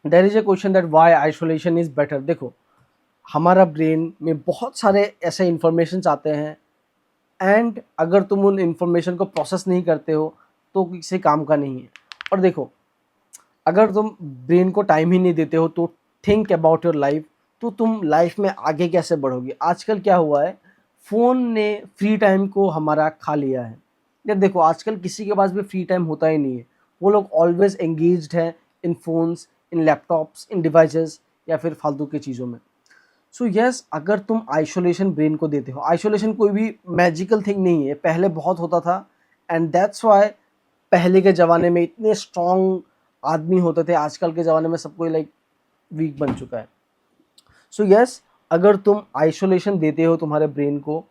There is a question that why isolation is better. देखो, हमारा brain में बहुत सारे ऐसे इंफॉर्मेशन आते हैं, एंड अगर तुम उन इंफॉर्मेशन को प्रोसेस नहीं करते हो तो किसी काम का नहीं है। और देखो, अगर तुम ब्रेन को टाइम ही नहीं देते हो तो थिंक अबाउट योर लाइफ, तो तुम लाइफ में आगे कैसे बढ़ोगे। आजकल क्या हुआ है, फ़ोन ने फ्री टाइम को हमारा खा लिया है। यार देखो, आजकल किसी के पास भी फ्री टाइम होता ही नहीं है, वो लोग ऑलवेज एंगेज्ड हैं इन फोन्स, इन लैपटॉप्स, इन डिवाइसेस, या फिर फालतू की चीज़ों में। सो यस, अगर तुम आइसोलेशन ब्रेन को देते हो, आइसोलेशन कोई भी मैजिकल थिंग नहीं है, पहले बहुत होता था, एंड दैट्स वाई पहले के ज़माने में इतने स्ट्रॉन्ग आदमी होते थे, आजकल के ज़माने में सब कोई लाइक वीक बन चुका है। सो यस, अगर तुम आइसोलेशन देते हो तुम्हारे ब्रेन को,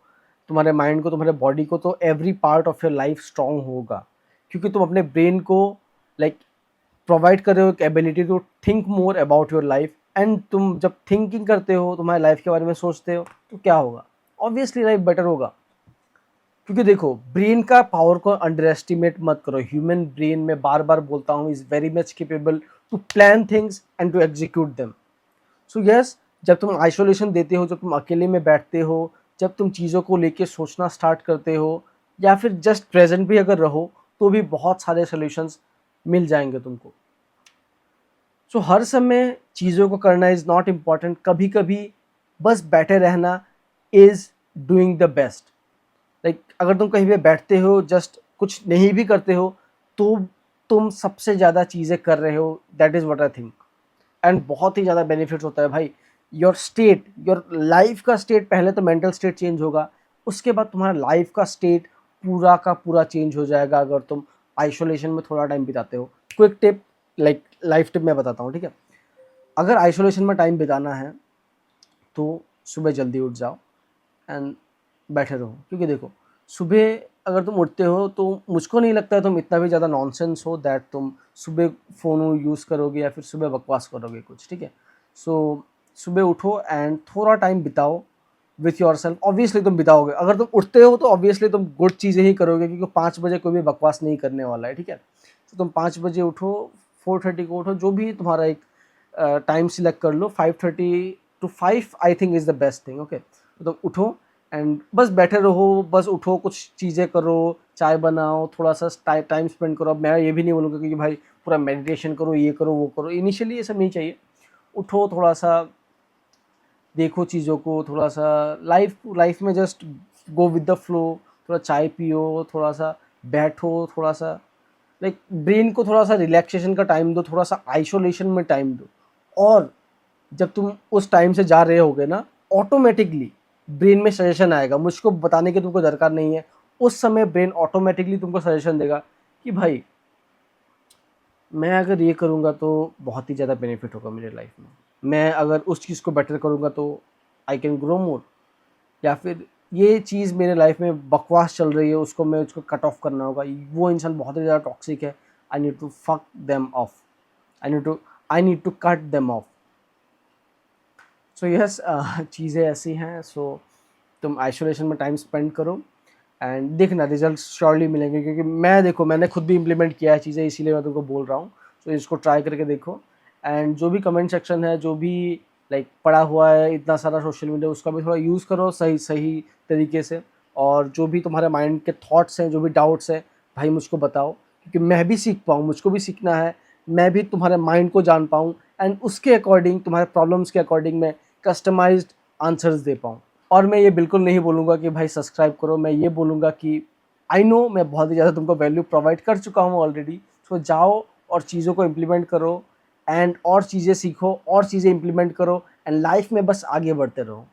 तुम्हारे माइंड को, तुम्हारे बॉडी को, तो every part of your life strong होगा, क्योंकि तुम अपने ब्रेन को लाइक प्रोवाइड कर रहे हो एक ability to think more about your life. And तुम जब थिंकिंग करते हो, तुम्हारे लाइफ के बारे में सोचते हो, तो क्या होगा, ऑब्वियसली लाइफ बेटर होगा। क्योंकि देखो, ब्रेन का पावर को अंडर एस्टिमेट मत करो। ह्यूमन ब्रेन में बार बार बोलता हूँ, is very much capable to plan things and to execute them. So yes, जब तुम आइसोलेशन देते हो, जब तुम अकेले में बैठते हो, जब तुम चीज़ों को लेके सोचना स्टार्ट करते हो, या फिर जस्ट प्रेजेंट भी अगर रहो, तो भी बहुत सारे सोल्यूशंस मिल जाएंगे तुमको। सो हर समय चीज़ों को करना इज़ नॉट इम्पॉर्टेंट, कभी कभी बस बैठे रहना is doing the best. Like अगर तुम कहीं पे बैठते हो, जस्ट कुछ नहीं भी करते हो, तो तुम सबसे ज़्यादा चीज़ें कर रहे हो, that is what I think. And बहुत ही ज़्यादा बेनिफिट्स होता है भाई। योर स्टेट, योर लाइफ का स्टेट, पहले तो मेंटल स्टेट चेंज होगा, उसके बाद तुम्हारा लाइफ का स्टेट पूरा का पूरा चेंज हो जाएगा अगर तुम आइसोलेशन में थोड़ा टाइम बिताते हो। Quick tip, like life tip मैं बताता हूँ, ठीक है। अगर आइसोलेशन में टाइम बिताना है तो सुबह जल्दी उठ जाओ एंड बैठे रहो। क्योंकि देखो, सुबह अगर तुम उठते हो तो मुझको नहीं लगता है तुम इतना भी ज़्यादा नॉनसेंस हो दैट तुम सुबह फ़ोन यूज़ करोगे या फिर सुबह बकवास करोगे कुछ, ठीक है। सो सुबह उठो एंड थोड़ा टाइम बिताओ विथ योर सेल्फ। ऑब्वियसली तुम बिताओगे, अगर तुम उठते हो तो ऑब्वियसली तुम गुड चीज़ें ही करोगे, क्योंकि 5 बजे कोई भी बकवास नहीं करने वाला है, ठीक है। तो तुम 5 बजे उठो, 4:30 को उठो, जो भी तुम्हारा एक टाइम सिलेक्ट कर लो, 5:30 to 5 I think is the best thing, okay. तो तुम उठो एंड बस बैठे रहो, बस उठो, कुछ चीज़ें करो, चाय बनाओ, थोड़ा सा टाइम स्पेंड करो। अब मैं ये भी नहीं बोलूँगा कि भाई पूरा मेडिटेशन करो, ये करो, वो करो, इनिशियली ये सब नहीं चाहिए। उठो, थोड़ा सा देखो चीज़ों को, थोड़ा सा लाइफ लाइफ में just go with the flow, थोड़ा चाय पियो, थोड़ा सा बैठो, थोड़ा सा लाइक ब्रेन को थोड़ा सा रिलैक्सेशन का टाइम दो, थोड़ा सा आइसोलेशन में टाइम दो। और जब तुम उस टाइम से जा रहे होगे ना, ऑटोमेटिकली ब्रेन में सजेशन आएगा, मुझको बताने की तुमको दरकार नहीं है, उस समय ब्रेन ऑटोमेटिकली तुमको सजेशन देगा कि भाई मैं अगर ये करूँगा तो बहुत ही ज़्यादा बेनिफिट होगा मेरे लाइफ में, मैं अगर उस चीज़ को बेटर करूँगा तो आई कैन ग्रो मोर, या फिर ये चीज़ मेरे लाइफ में बकवास चल रही है, उसको मैं उसको कट ऑफ करना होगा, वो इंसान बहुत ही ज़्यादा टॉक्सिक है, I need to fuck them off, I need to cut them off. So yes, चीज़ें ऐसी हैं। सो तुम आइसोलेशन में टाइम स्पेंड करो एंड देखना रिजल्ट श्योरली मिलेंगे, क्योंकि मैं देखो मैंने खुद भी इम्प्लीमेंट किया है चीज़ें, इसीलिए मैं तुमको बोल रहा हूँ। सो इसको ट्राई करके देखो, एंड जो भी कमेंट सेक्शन है, जो भी लाइक पड़ा हुआ है इतना सारा सोशल मीडिया, उसका भी थोड़ा यूज़ करो सही सही तरीके से। और जो भी तुम्हारे माइंड के थॉट्स हैं, जो भी डाउट्स हैं, भाई मुझको बताओ, क्योंकि मैं भी सीख पाऊँ, मुझको भी सीखना है, मैं भी तुम्हारे माइंड को जान पाऊँ, एंड उसके अकॉर्डिंग, तुम्हारे प्रॉब्लम्स के अकॉर्डिंग मैं कस्टमाइज्ड आंसर्स दे पाऊँ। और मैं ये बिल्कुल नहीं बोलूँगा कि भाई सब्सक्राइब करो, मैं ये बोलूँगा कि आई नो मैं बहुत ही ज़्यादा तुमको वैल्यू प्रोवाइड कर चुका हूँ ऑलरेडी। सो जाओ और चीज़ों को इम्प्लीमेंट करो, एंड और चीज़ें सीखो, और चीज़ें इम्प्लीमेंट करो, एंड लाइफ में बस आगे बढ़ते रहो।